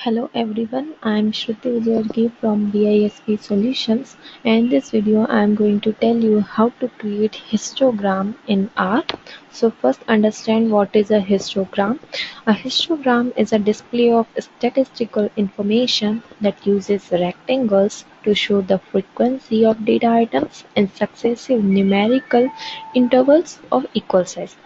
Hello everyone, I am Shruti Vijayargi from BISP Solutions, and in this video I am going to tell you how to create histogram in R. So first understand what is a histogram. A histogram is a display of statistical information that uses rectangles to show the frequency of data items in successive numerical intervals of equal size.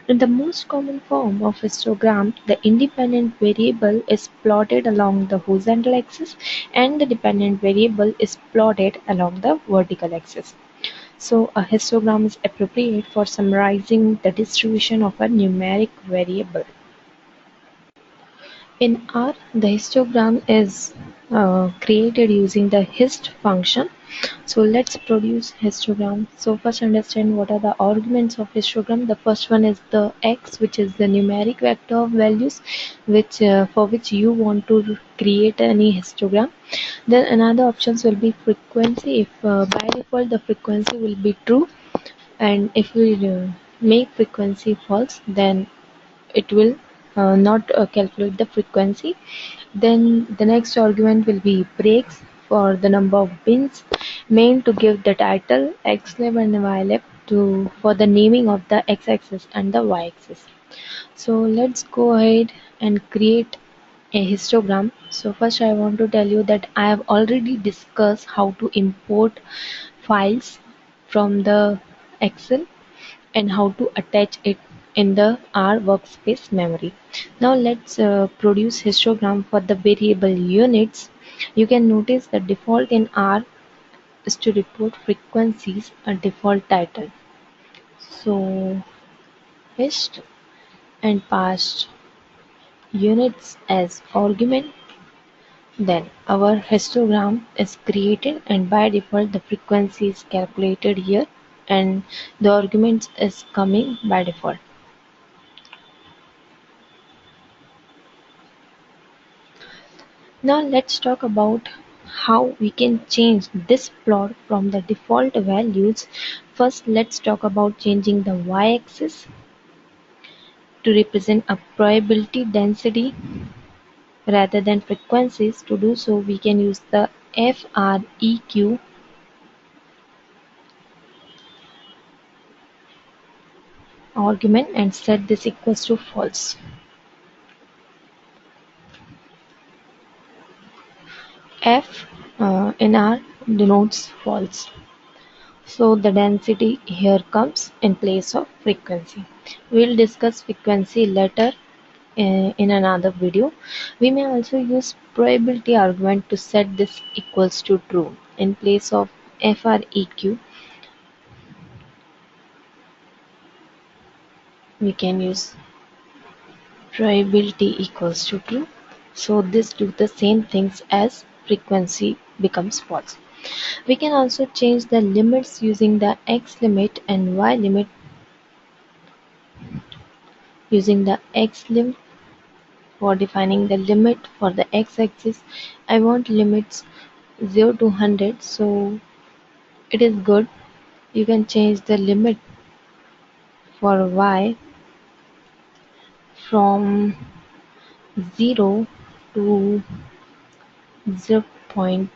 In the most common form of histogram, the independent variable is plotted along the horizontal axis and the dependent variable is plotted along the vertical axis. So a histogram is appropriate for summarizing the distribution of a numeric variable. In R, the histogram is created using the hist function. So let's produce histogram. So first understand what are the arguments of histogram. The first one is the x, which is the numeric vector of values which for which you want to create any histogram. Then another options will be frequency. If by default the frequency will be true, and if we make frequency false, then it will not calculate the frequency. Then the next argument will be breaks for the number of bins main to give the title xlib and ylib to for the naming of the x-axis and the y-axis. So let's go ahead and create a histogram. So first I want to tell you that I have already discussed how to import files from the Excel and how to attach it in the R workspace memory. Now let's produce histogram for the variable units. You can notice the default in R is to report frequencies a default title. So hist and passed units as argument. Then our histogram is created and by default the frequency is calculated here and the arguments is coming by default. Now let's talk about how we can change this plot from the default values. First, let's talk about changing the y-axis to represent a probability density rather than frequencies. To do so, we can use the FREQ argument and set this equals to false. F in R denotes false. So the density here comes in place of frequency. We'll discuss frequency later in another video. We may also use probability argument to set this equals to true. In place of FREQ, we can use probability equals to true. So this do the same things as frequency becomes false. We can also change the limits using the x limit and y limit. Using the x limit for defining the limit for the x-axis, I want limits 0 to 100, so it is good. You can change the limit for y from 0 to 0.015.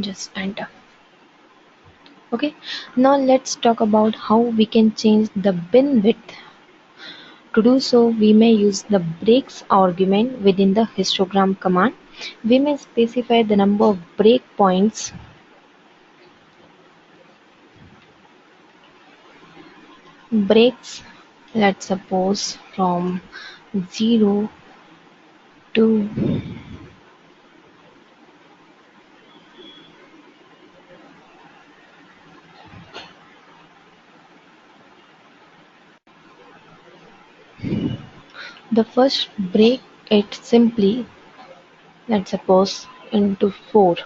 Just enter. Okay, now let's talk about how we can change the bin width. To do so, we may use the breaks argument within the histogram command. We may specify the number of breakpoints breaks, let's suppose from 0 to 1. The first break it simply, let's suppose, into 4.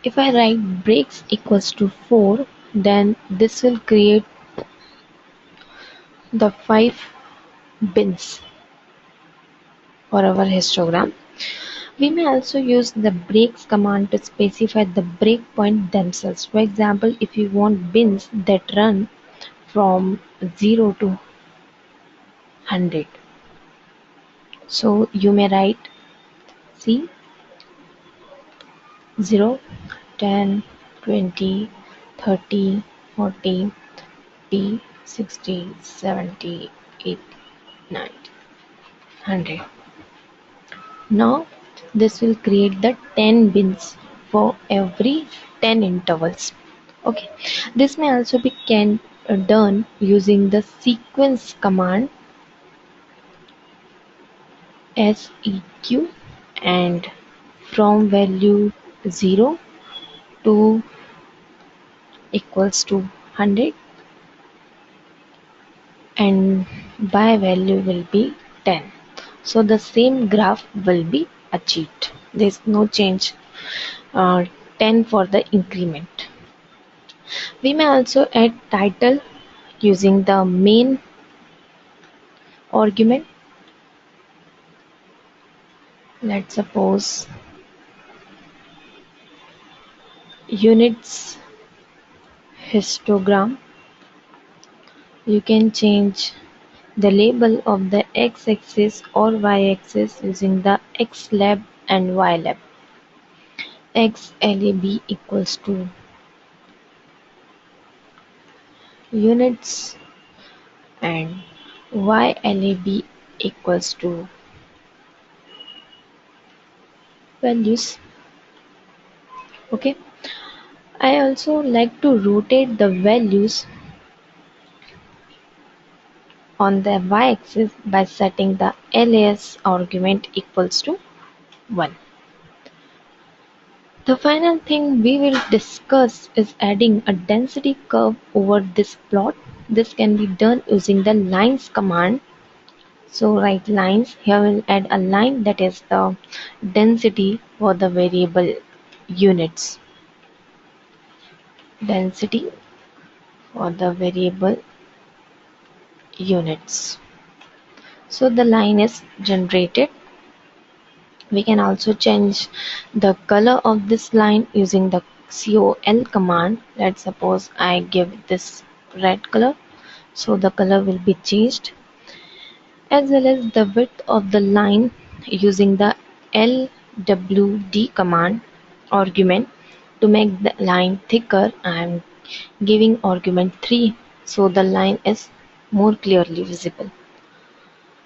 If I write breaks equals to 4, then this will create the 5 bins for our histogram. We may also use the breaks command to specify the breakpoint themselves. For example, if you want bins that run from 0 to 100. So you may write see 0, 10, 20, 30, 40, 50, 60, 70, 80, 90, 100. Now this will create the 10 bins for every 10 intervals. Okay, this may also be done using the sequence command seq and from value 0 to equals to 100 and by value will be 10. So the same graph will be achieved. There is no change. 10 for the increment. We may also add title using the main argument. Let's suppose units histogram. You can change the label of the x-axis or y-axis using the xlab and ylab. Xlab equals to units and ylab equals to values. Okay, I also like to rotate the values on the y-axis by setting the LAS argument equals to 1. The final thing we will discuss is adding a density curve over this plot. This can be done using the lines command. So write lines. Here we'll add a line that is the density for the variable units. Density for the variable units. So the line is generated. We can also change the color of this line using the col command. Let's suppose I give this red color, so the color will be changed, as well as the width of the line using the lwd command argument. To make the line thicker, I am giving argument 3 so the line is more clearly visible.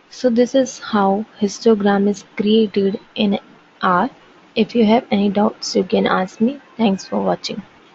So this is how histogram is created in R. If you have any doubts, you can ask me. Thanks for watching.